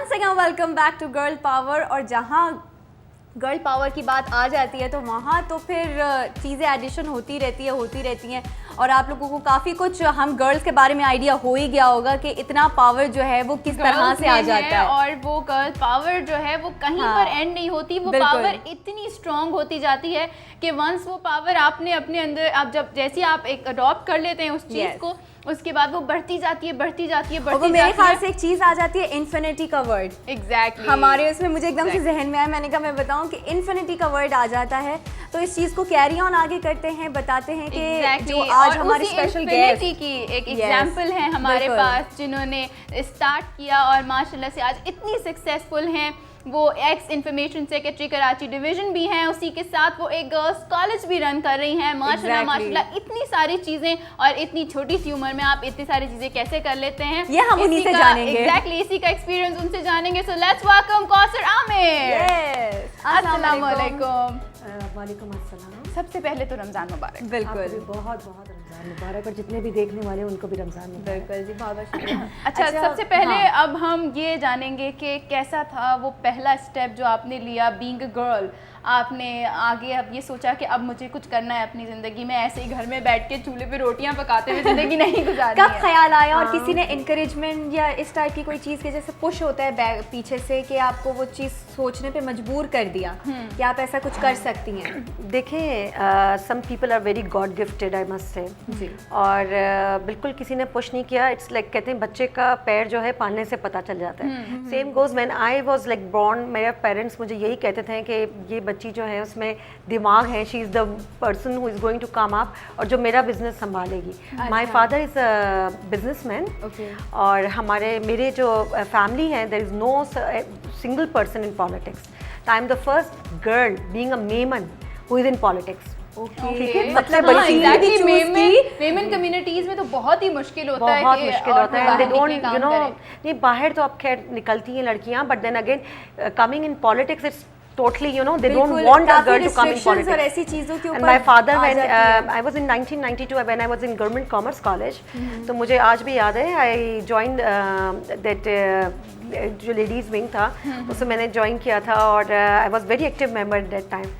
Once again welcome back to girl power. और जहाँ girl power की बात आ जाती है तो वहाँ तो फिर चीज़ें एडिशन होती रहती हैं और आप लोगों को काफ़ी कुछ हम गर्ल्स के बारे में आइडिया हो ही गया होगा कि इतना पावर जो है वो किस तरह से आ जाता है। और वो गर्ल पावर जो है वो कहीं पर एंड नहीं होती, वो पावर इतनी स्ट्रॉन्ग होती जाती है कि वंस वो पावर आपने अपने अंदर, आप जब जैसे आप एक अडॉप्ट कर लेते हैं उस चीज़ को, उसके बाद वो बढ़ती जाती है। और वो मेरे ख्याल से एक चीज़ आ जाती है इन्फिनिटी का वर्ड। एग्जैक्टली हमारे उसमें मुझे एकदम से जहन में आया, मैंने कहा मैं बताऊं कि इन्फिनिटी का वर्ड आ जाता है तो इस चीज़ को कैरी ऑन आगे करते हैं, बताते हैं कि जो आज हमारी स्पेशल गेस्ट की एक एग्जांपल है हमारे पास जिन्होंने स्टार्ट किया और माशाल्लाह से आज इतनी सक्सेसफुल हैं। वो x information secretary Karachi division भी हैं, उसी के साथ वो एक गर्ल्स कॉलेज भी रन कर रही हैं। माशाल्लाह माशाल्लाह इतनी सारी चीज़ें, और इतनी छोटी सी उम्र में आप इतनी सारी चीज़ें कैसे कर लेते हैं, ये हम उन्हीं से जानेंगे। एग्जैक्टली इसी का एक्सपीरियंस उनसे जानेंगे। So let's welcome Kausar Aamir. अस्सलाम वालेकुम। वालेकुम अस्सलाम। सबसे पहले तो रमज़ान मुबारक। बिल्कुल, बहुत बहुत रमज़ान मुबारक, और जितने भी देखने वाले हैं उनको भी रमज़ान मुबारक। बिल्कुल जी, बहुत बहुत शुक्रिया। अच्छा, सबसे पहले अब हम ये जानेंगे कि कैसा था वो पहला स्टेप जो आपने लिया बीइंग अ गर्ल। आपने आगे अब ये सोचा कि अब मुझे कुछ करना है अपनी ज़िंदगी में, ऐसे ही घर में बैठ के चूल्हे पे रोटियां पकाते हुए ज़िंदगी नहीं गुजारनी कब ख्याल आया और किसी ने इनकरेजमेंट या इस टाइप की कोई चीज़ के जैसे पुश होता है पीछे से कि आपको वो चीज़ सोचने पे मजबूर कर दिया कि आप ऐसा कुछ कर सकती हैं? देखिए, some people are very god gifted, I must say जी। और बिल्कुल किसी ने पुश नहीं किया। इट्स लाइक कहते हैं बच्चे का पैर जो है पालने से पता चल जाता है। Same goes when I was like born, मेरे पेरेंट्स मुझे यही कहते थे कि ये बच्ची जो है उसमें दिमाग है, she is the person who is going to come up और जो मेरा बिजनेस संभालेगी। My father is a businessman, और मेरे जो फैमिली है, there is no single person in politics. I am the first girl being a Memon who is in politics. ठीक है, सबसे बड़ी चीज़ मेमन कम्युनिटीज में तो बहुत ही मुश्किल होता है, बहुत मुश्किल होता है। दे डोंट यू नो, नहीं बाहर तो अब खैर निकलती हैं लड़कियां, but then again coming in politics it's totally, you know, they don't want a girl to come in politics. और ऐसी चीजों के ऊपर And my father, when I was in 1992, when I was in Government Commerce College, तो मुझे आज भी याद है, I joined that जो ladies wing था, उसमें मैंने ज्वाइन किया था, और I was very active member at that time.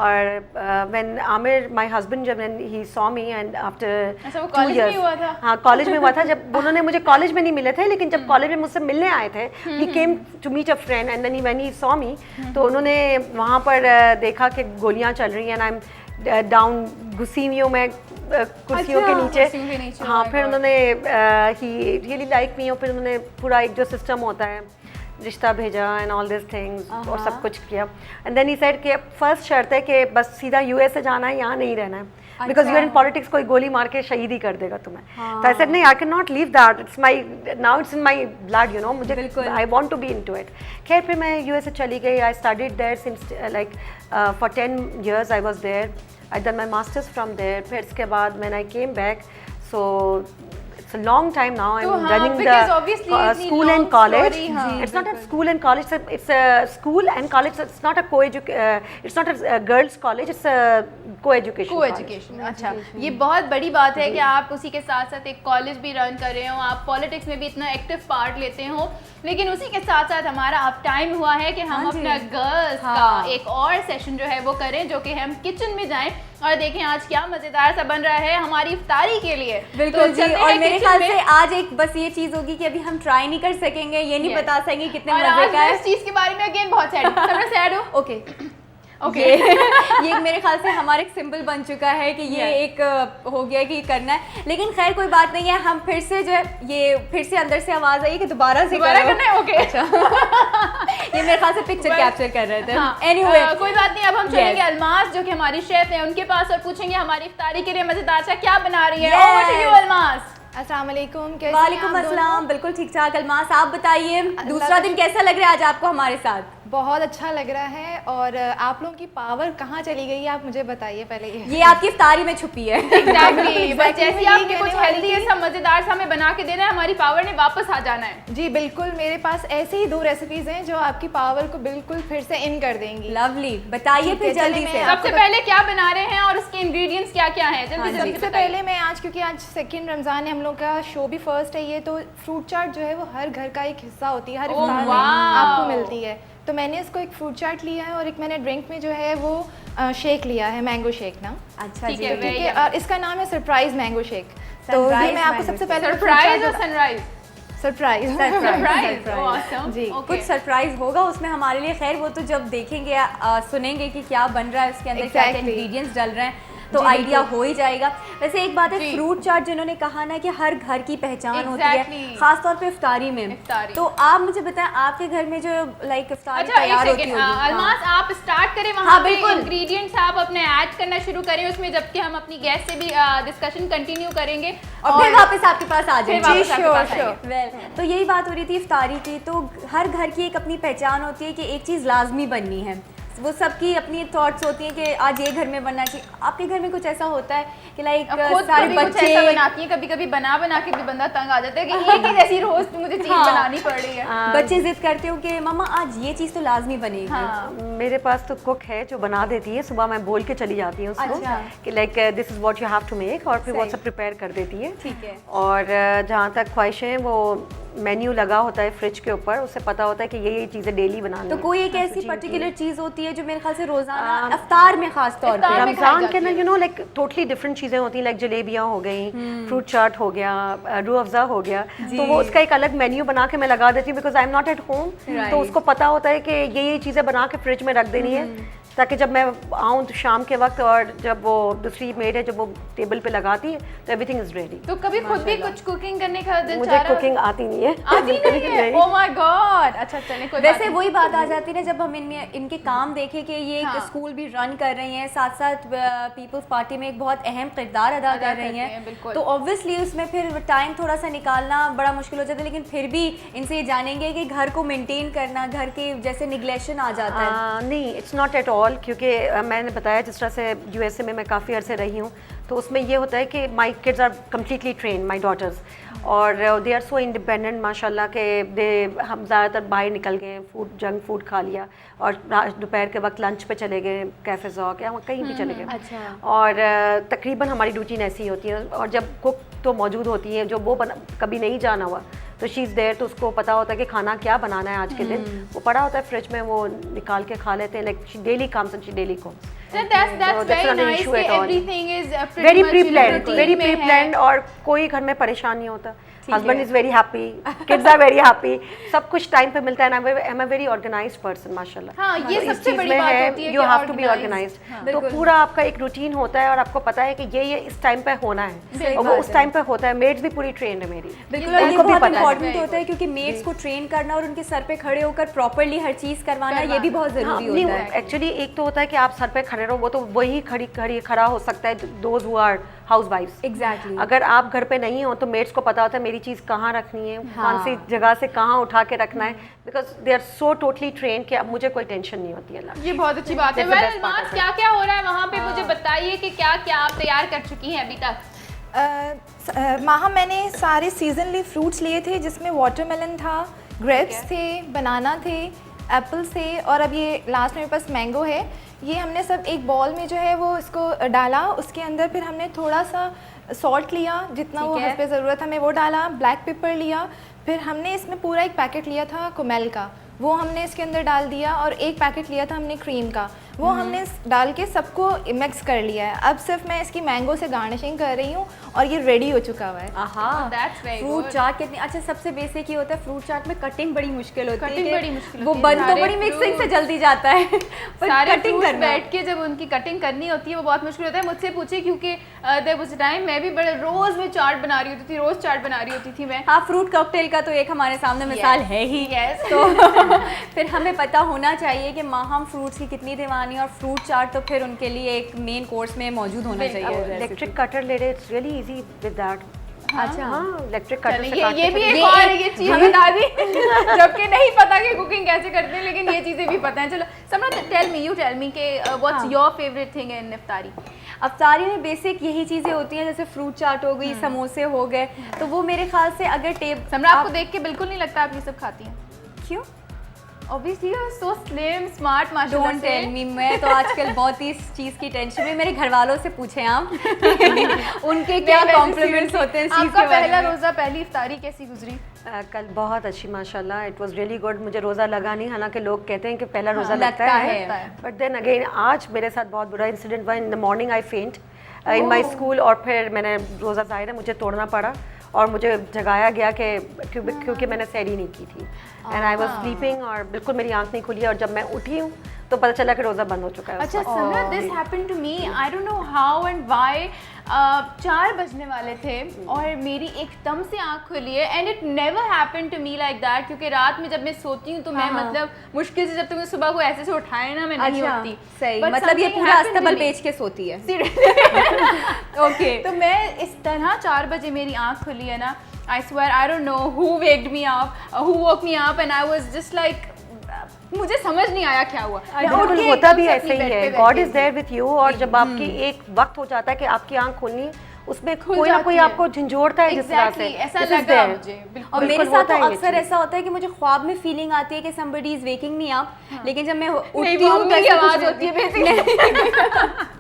और when Amir, my husband, जब he saw me and after 2 years, हाँ कॉलेज में हुआ था, जब उन्होंने मुझे कॉलेज में नहीं मिले थे, लेकिन जब कॉलेज में मुझसे मिलने आए थे, he came to meet a friend and then when he saw me, तो उन्होंने वहाँ पर देखा कि गोलियाँ चल रही हैं, and I'm down घुसी हुई हूँ मैं कुर्सियों के नीचे। हाँ, फिर उन्होंने he really liked me, और फिर उन्होंने पूरा एक जो सिस्टम होता है रिश्ता भेजा एंड ऑल दिस थिंग्स और सब कुछ किया। एंड देन ही सेड कि फर्स्ट शर्त है कि बस सीधा यूएस से जाना है, यहाँ नहीं रहना है, because you are in politics, कोई गोली मार के शहीद ही कर देगा तुम्हें। तो आई सेड नहीं, I can not leave that, it's my now, it's in my blood, you know, मुझे I want to be into it. खैर फिर मैं यूएस से चली गई। I studied there since like for 10 years I was there. I done my masters from there. फिर इसके बाद when I came back, so it's a long time now I'm running the school and college. It's not a school and college, it's a school and college. It's not a it's not a girls college, it's a co-education. अच्छा, ये बहुत बड़ी बात है कि आप उसी के साथ साथ एक कॉलेज भी रन कर रहे हो, आप पॉलिटिक्स में भी इतना एक्टिव पार्ट लेते हो, लेकिन उसी के साथ साथ हमारा अब टाइम हुआ है कि हम अपना गर्ल्स का एक और सेशन जो है वो करें, जो कि हम किचन में जाएं और देखें आज क्या मजेदार सा बन रहा है हमारी इफ्तारी के लिए। बिल्कुल जी, और मेरे ख्याल से आज एक बस ये चीज होगी कि अभी हम ट्राई नहीं कर सकेंगे, ये नहीं बता सकेंगे कितने मजे का है। इस चीज के बारे में अगेन बहुत सैड हो। ओके ये मेरे ख्याल से हमारा एक सिंबल बन चुका है कि ये एक हो गया कि करना है, लेकिन खैर कोई बात नहीं है, हम फिर से जो है ये फिर से अंदर से आवाज आई कि दोबारा करना है। ओके, अच्छा ये मेरे ख्याल से पिक्चर कैप्चर कर रहे थे। एनीवे कोई बात नहीं, अब हम चलेंगे अलमास जो कि हमारी शेफ है उनके पास और पूछेंगे हमारी इफ्तारी के लिए मजेदार सा क्या बना रही है। Over to you Almas. अस्सलाम वालेकुम। वालेकुम अस्सलाम। बिल्कुल ठीक ठाक। अलमास आप बताइए, दूसरा दिन कैसा लग रहा है आज आपको हमारे साथ? बहुत अच्छा लग रहा है। और आप लोगों की पावर कहाँ चली गई है, आप मुझे बताइए पहले ये आपकी इफ्तारी में छुपी है। एग्जैक्टली, बस जैसे यही आपने कहने कुछ वाली हेल्दी थी। सा मजेदार सा हमें बना के देना है, हमारी पावर ने वापस आ जाना है। जी बिल्कुल, मेरे पास ऐसी ही 2 रेसिपीज़ हैं जो आपकी पावर को बिल्कुल फिर से इन कर देंगी। लवली, बताइए ठीक फिर है, जल्दी चलिए से। मैं सबसे पहले क्या बना रहे हैं और उसके इंग्रेडिएंट्स क्या क्या हैं, जल्दी जल्दी सबसे बताइए। पहले मैं आज, क्योंकि आज सेकंड रमज़ान है, हम लोग का शो भी फर्स्ट है ये, तो फ्रूट चाट जो है वो हर घर का एक हिस्सा होती है, हर ओह, इफ्तार में वाव। आपको मिलती है। तो मैंने इसको एक फ्रूट चाट लिया है और एक मैंने ड्रिंक में जो है वो शेक लिया है, मैंगो शेक ना। अच्छा ठीक जी, है, ठीक है, और इसका नाम है सरप्राइज मैंगो शेक। तो Surprise ये मैं आपको mango सबसे shake। पहले सरप्राइज और sunrise? Surprise surprise, Surprise। Awesome. जी। कुछ सरप्राइज होगा उसमें हमारे लिए, खैर वो तो जब देखेंगे सुनेंगे कि क्या बन रहा है उसके अंदर, क्या क्या Exactly। इंग्रेडिएंट्स डल रहे हैं, तो जी, आइडिया बिल्कुल। हो ही जाएगा। वैसे एक बात है, जी। फ्रूट चाट जिन्होंने कहा ना कि हर घर की पहचान होती Exactly। है, खास तौर पे इफ्तारी में। इफ्तारी। तो आप मुझे बताएं, आपके घर में जो लाइक इफ्तारी अच्छा, एक तैयार होती सेकंड, होगी। अलमास आप स्टार्ट करें वहाँ हाँ, पे बिल्कुल। इंग्रेडिएंट्स आप अपने ऐड करना शुरू करें उसमें, जबकि हम अपनी गेस्ट से भी डिस्कशन कंटिन्यू करेंगे और फिर वापस आपके पास आ फिर जाएंगे। वापस आपके sure, पास sure। आएंगे। वेल, तो यही बात हो रही थी इफ्तारी की। तो हर घर की एक अपनी पहचान होती है कि एक चीज़ लाजमी बननी है, वो सबकी अपनी थॉट्स होती हैं कि आज ये घर में बनना चाहिए। आपके घर में कुछ ऐसा होता है कि लाइक अब खुद सारे कभी कुछ बच्चे ऐसा बनाती है, कभी कभी बना बना के भी बंदा तंग आ जाता है कि एक ही जैसी रोज मुझे चीज हाँ। बनानी पड़ रही है। बच्चे जिद करते हो कि मम्मा आज ये चीज़ तो लाजमी बनेगी। हाँ, मेरे पास तो कुक है जो बना देती है, सुबह मैं बोल के चली जाती हूँ उसको अच्छा। कि like this is what you have to make, और फिर वो सही। सब प्रिपेयर कर देती है। ठीक है। और जहाँ तक ख्वाहिशें, वो मेन्यू लगा होता है फ्रिज के ऊपर, उससे पता होता है कि ये चीज़ें डेली बनानी तो है। कोई एक ऐसी जी, पर्टिकुलर जी। चीज़ होती है जो मेरे ख्याल से रोजाना इफ्तार में खास तौर इफ्तार पे में खाई रमजान के जाती ना है। You know like totally different चीज़ें होती हैं, लाइक जलेबियाँ हो गई, फ्रूट चाट हो गया, रूह अफ़ज़ा हो गया, तो वो उसका एक अलग मेन्यू बना के मैं लगा देती हूँ, because I am not at home. Right। तो उसको पता होता है कि ये चीज़ें बना के फ्रिज में रख देनी है, ताकि जब मैं आऊँ तो शाम के वक्त, और जब वो दूसरी मेड है जब वो टेबल पे लगाती है तो एवरीथिंग इज़ रेडी। तो कभी खुद भी कुछ कुकिंग करने का दिल मुझे चाह रहा कुकिंग आती नहीं है। आती नहीं है? Oh my God. अच्छा चलें, कोई बात वैसे नहीं। वही बात आ जाती है ना, जब हम इनके काम देखें कि ये एक हाँ। स्कूल भी रन कर रही हैं, साथ साथ पीपल्स पार्टी में एक बहुत अहम किरदार अदा कर रही करती हैं, हैं, बिल्कुल। तो ऑब्वियसली उसमें फिर टाइम थोड़ा सा निकालना बड़ा मुश्किल हो जाता है। लेकिन फिर भी इनसे ये जानेंगे कि घर को मेंटेन करना, घर के जैसे निगलेक्शन आ जाता है। नहीं, इट्स नॉट एट ऑल, क्योंकि मैंने बताया जिस तरह से यूएसए में मैं काफ़ी अरसे रही हूँ, तो उसमें ये होता है कि my kids are completely train, my daughters, और दे आर सो इंडिपेंडेंट माशाल्लाह के हम ज़्यादातर बाहर निकल गए, जंक फूड खा लिया, और दोपहर के वक्त लंच पे चले गए, कैफ़े ज़ौक या कहीं भी चले गए। अच्छा। और तकरीबन हमारी रूटीन ऐसी ही होती है, और जब कुक तो मौजूद होती है, जो वो कभी नहीं जाना हुआ तो शी इज़ देयर, तो उसको पता होता है कि खाना क्या बनाना है आज के दिन, वो पड़ा होता है फ्रिज में, वो निकाल के खा लेते हैं, like she daily comes and she daily कुक्स। So that's that's very not an nice issue कि at all। everything is pretty very much pre in plan, routine very में प्री है। प्लान, और कोई घर में परेशान नहीं होता। ठीक हस्बैंड है। Is very happy, kids are very happy, सब कुछ टाइम पे मिलता है। I am a very organised person माशाल्लाह। हाँ, ये तो इस सबसे चीज़ बड़ी में बात होती है यू कि have to be organized। Organised. हाँ। तो बिल्कुल। पूरा आपका एक रूटीन होता है, और आपको पता है कि ये इस टाइम पे होना सही है, और वो बात उस है। टाइम पे होता है। मेड्स भी पूरी ट्रेंड है मेरी, बिल्कुल, और ये उनको भी बहुत पता है। इंपॉर्टेंट होता है, क्योंकि मेड्स को ट्रेन करना और उनके सर पे खड़े होकर प्रॉपर्ली हर चीज़ करवाना, ये भी बहुत हाँ, ज़रूरी नहीं, होता है। एक्चुअली एक तो होता है कि आप सर पे खड़े रहो, वो तो वही खड़ा हो सकता है दोज हु आर हाउसवाइफ्स। एग्जैक्टली। अगर आप घर पे नहीं हो तो मेड्स को पता होता है मेरी चीज़ कहाँ रखनी है, कौन सी जगह से कहाँ उठा के रखना है, because they are so totally train कि अब मुझे कोई टेंशन नहीं होती है। ये बहुत अच्छी बात है। That's the well best part Almas, of it। क्या क्या हो रहा है वहाँ पे, मुझे बताइए कि क्या क्या आप तैयार कर चुकी हैं अभी तक। माहा, मैंने सारे सीजनली फ्रूट्स लिए थे, जिसमें वाटरमेलन था, ग्रेप्स थे, बनाना थे, एप्पल्स थे, और अब ये लास्ट में मेरे पास मैंगो है। ये हमने सब एक बॉल में जो है वो इसको डाला, उसके अंदर फिर हमने थोड़ा सा सॉल्ट लिया, जितना वो ठीक है। हस्बे ज़रूरत हमें वो डाला, ब्लैक पेपर लिया, फिर हमने इसमें पूरा एक पैकेट लिया था कुमेल का, वो हमने इसके अंदर डाल दिया, और एक पैकेट लिया था हमने क्रीम का, वो हमने डाल के सबको मिक्स कर लिया है। अब सिर्फ मैं इसकी मैंगो से गार्निशिंग कर रही हूँ, और ये रेडी हो चुका हुआ है। आहा, That's very फ्रूट good। चाट कितनी अच्छा। सबसे बेसिक ये होता है फ्रूट चाट में कटिंग बड़ी मुश्किल होती है, Cutting कि बड़ी मुश्किल वो होती है, बन तो सारे बड़ी मिक्सिंग से fruits। जल्दी जाता है पर सारे कटिंग फ्रूट्स करना बैठ के जब उनकी कटिंग करनी होती है वो बहुत मुश्किल होता है। मुझसे पूछे, क्योंकि देयर वाज अ टाइम मैं भी बड़े रोज में चाट बना रही होती थी, रोज चाट बना रही होती थी मैं। हाँ, फ्रूट कॉकटेल का तो एक हमारे सामने मिसाल है ही। Yes। तो फिर हमें पता होना चाहिए कि माहम फ्रूट्स की कितनी दीवानी, और फ्रूट चाट तो फिर उनके लिए एक मेन कोर्स में मौजूद होना चाहिए। इलेक्ट्रिक कटर ले रहे, it's really easy with that. अच्छा हाँ, इलेक्ट्रिक कटर से ये भी एक ये और एक- ये चीज बता दी जबकि नहीं पता कि कुकिंग कैसे करते हैं, लेकिन ये चीजें भी पता है। चलो समरा, यू टेल मी के what's your favourite thing in इफ्तारी? अफ्तारी में बेसिक यही चीज़ें होती हैं, जैसे फ्रूट चाट हो गई, समोसे हो गए, तो वो मेरे ख्याल से अगर समरा, आपको देख के बिल्कुल नहीं लगता आप ये सब खाती हैं। क्यों? Obviously you are so slim, smart, माशाल्लाह डोंट से। टेल मी, मैं तो आजकल बहुत ही इस चीज़ की टेंशन में, मेरे घर वालों से पूछें आप उनके क्या नहीं, वैसे कॉम्प्लीमेंट्स होते हैं इस चीज़ आपका के बारे पहला में। रोजा, पहली इफ्तारी कैसी गुजरी? कल बहुत अच्छी माशाल्लाह, इट वाज रियली गुड। मुझे रोज़ा लगा नहीं, हालांकि लोग कहते हैं कि पहला रोज़ा लगता लगता है, है। बट देन अगेन आज मेरे साथ बहुत बुरा इंसिडेंट हुआ। इन द मॉर्निंग आई फेंट इन माई स्कूल, और फिर मैंने रोज़ा ज़ाहिर है मुझे तोड़ना पड़ा और मुझे जगाया गया कि क्योंकि मैंने सैरी नहीं की थी, एंड आई वाज स्लीपिंग, और बिल्कुल मेरी आंख नहीं खुली, और जब मैं उठी हूँ तो पता चला कि रोज़ा बंद हो चुका है। अच्छा Samra, this happened to me, I don't know how and why. 4 बजने वाले थे और मेरी एकदम से आँख खुली है, and it never happened to me like that, क्योंकि रात में जब मैं सोती हूँ तो मैं मतलब मुश्किल से, जब तक मैं सुबह को ऐसे से उठाए ना, मैं नहीं अच्छा, उठती। सही, But मतलब ये something पूरा happened to अस्तबल me. बेच के सोती है। ओके तो मैं इस तरह 4 बजे मेरी आँख खुली है ना, I swear I don't know who waked me up, who woke me up, and I was just like, मुझे समझ नहीं आया क्या हुआ। मैं उठ बिल्कुल के होता एकदम भी से ऐसे अपनी ही बेड है, पे गॉड बैठी इज देयर विथ यू, और जब आपकी एक वक्त हो जाता है कि आपकी आंख खुलनी, उसमें कोई ना कोई जाती है। आपको झंझोड़ता है जिस तरह से। Exactly, ऐसा This is लगा there. मुझे, बिल्कुल। और मेरे बिल्कुल साथ होता तो है ये अक्सर चीज़। ऐसा होता है कि मुझे ख्वाब में फीलिंग आती है कि somebody is waking me up, लेकिन जब मैं नहीं, उठती वो हूँ मम्मी की तो ऐसा आवाज़ कुछ होती है बेसिकली।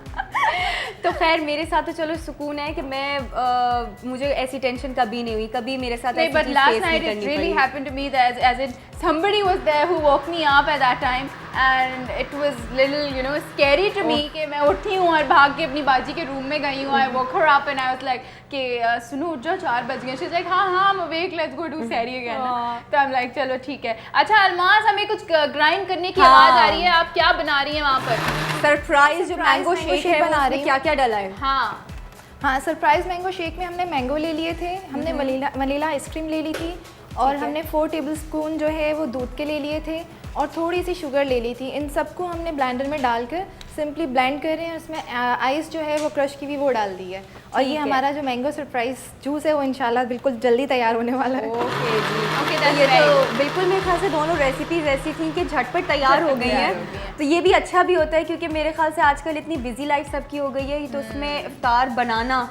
तो खैर मेरे साथ तो चलो सुकून है कि मैं मुझे ऐसी टेंशन कभी नहीं हुई, कभी मेरे साथ नहीं, ऐसी but चीज़ last face नहीं night it करनी really पड़ी। happened to me that as in somebody was there who woke me up at that time, and it was little you know scary to me कि मैं उठी हूँ और भाग के अपनी बाजी के रूम में गई हूँ। I woke her up and I was like कि सुनो उठ जाओ, 4 बज गए। She's like हाँ I'm awake, let's go do sehri again। तो I'm like चलो ठीक है। अच्छा अलमास, हमें कुछ ग्राइंड करने की आवाज़ आ रही है, आप क्या बना रही हैं वहाँ पर? सरप्राइज जो मैंगो mango शेक shake है बना उसमें रही हूँ। क्या क्या डला है? हाँ, सरप्राइज़ मैंगो शेक में हमने मैंगो ले लिए थे, हमने वनीला आइसक्रीम ले ली थी, और हमने 4 टेबलस्पून जो है वो दूध के ले लिए थे, और थोड़ी सी शुगर ले ली थी। इन सबको हमने ब्लेंडर में डालकर सिंपली ब्लेंड कर रहे हैं, उसमें आइस जो है वो क्रश की भी वो डाल दी है, और ये हमारा जो मैंगो सरप्राइज़ जूस है वो इंशाल्लाह बिल्कुल जल्दी तैयार होने वाला है। ओके जी, Okay, तो that's ये right. तो बिल्कुल मेरे ख्याल से दोनों रेसिपीज ऐसी थी कि झटपट तैयार हो गई तैयार हो गई हैं, हैं। तो ये भी अच्छा भी होता है क्योंकि मेरे ख्याल से आजकल इतनी बिजी लाइफ सबकी हो गई है, तो उसमें इफ्तार बनाना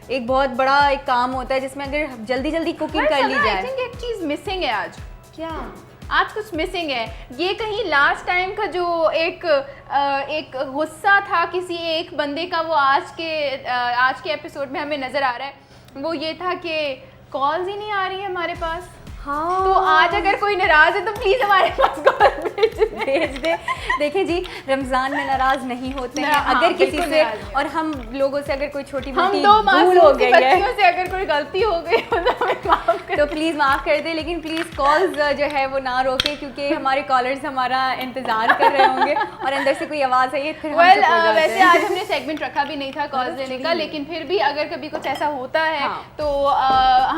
एक बहुत बड़ा एक काम होता है जिसमें अगर जल्दी जल्दी कुकिंग कर ली I जाए। think एक चीज़ मिसिंग है आज। क्या? आज कुछ मिसिंग है। ये कहीं लास्ट टाइम का जो एक गुस्सा था किसी एक बंदे का, वो आज के एपिसोड में हमें नज़र आ रहा है। वो ये था कि कॉल्स ही नहीं आ रही है हमारे पास। हाँ, तो आज अगर कोई नाराज़ है तो प्लीज़ हमारे पास कॉल भेज दे। देखिए जी, रमज़ान में नाराज़ नहीं होते हैं, हाँ, अगर किसी बिल्कुल से, नाराज़ नहीं। और हम लोगों से अगर कोई छोटी हम मोटी दो भूल हो मासूम सी गई है बच्चियों से अगर कोई गलती हो गई हो तो हमें माफ कर तो प्लीज़ माफ़ कर दे, लेकिन प्लीज़ कॉल्स जो है वो ना रोके, क्योंकि हमारे कॉलर्स हमारा इंतज़ार कर रहे होंगे और अंदर से कोई आवाज़ आई है फिर हम वेल चुप हो जाते वैसे हैं। आज हमने सेगमेंट रखा भी नहीं था कॉल्स लेने का, लेकिन फिर भी अगर कभी कुछ ऐसा होता है हाँ। तो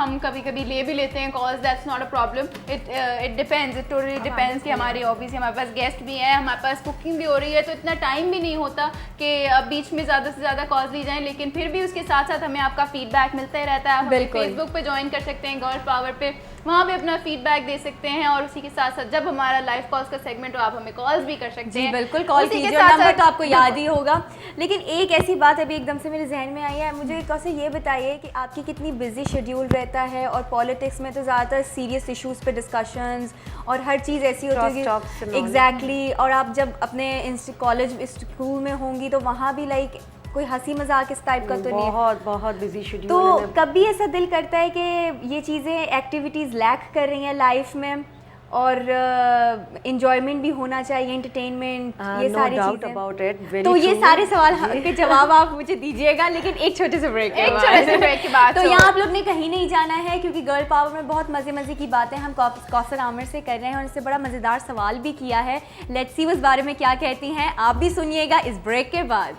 हम कभी कभी ले भी लेते हैं calls, that's not a problem. It depends, it totally depends कि हमारी ऑब्वियसली हमारे पास गेस्ट भी हैं, हमारे पास कुकिंग भी हो रही है, तो इतना टाइम भी नहीं होता कि बीच में ज़्यादा से ज़्यादा कॉल्स ली जाएं, लेकिन फिर भी उसके साथ साथ हमें आपका फीडबैक मिलता ही रहता है। आप हमें बिल्कुल। फेसबुक पे ज्वाइन कर सकते हैं, गर्ल पावर पे, वहाँ पे अपना फीडबैक दे सकते हैं, और उसी के साथ साथ जब हमारा लाइव कॉल्स का सेगमेंट हो आप हमें कॉल्स भी कर सकते जी हैं। बिल्कुल, कॉल उसी के कीजिए, साथ नंबर साथ- तो आपको याद ही होगा। लेकिन एक ऐसी बात अभी एकदम से मेरे जहन में आई है, मुझे कैसे ये बताइए कि आपकी कितनी बिजी शेड्यूल रहता है, और पॉलिटिक्स में तो ज़्यादातर सीरियस इश्यूज़ पे डिस्कशंस और हर चीज़ ऐसी होती है Cross talks and all. Exactly, और आप जब अपने कॉलेज स्कूल में होंगी तो वहाँ भी लाइक कोई हंसी मजाक इस टाइप का तो नहीं है। बहुत बहुत बिजी शेड्यूल तो है। कभी ऐसा दिल करता है कि ये चीज़ें एक्टिविटीज़ लैक कर रही हैं लाइफ में, और इंजॉयमेंट भी होना चाहिए, एंटरटेनमेंट, ये no सारी doubt चीज़ें। about it, very तो ये true। सारे सवाल के जवाब आप मुझे दीजिएगा, लेकिन एक छोटे से ब्रेक एक छोटे से ब्रेक के बाद। तो यहाँ आप लोग ने कहीं नहीं जाना है, क्योंकि गर्ल पावर में बहुत मज़े की बातें हम कौसर आमिर से कर रहे हैं, और इससे बड़ा मज़ेदार सवाल भी किया है। लेट्स सी उस बारे में क्या कहती हैं, आप भी सुनिएगा इस ब्रेक के बाद।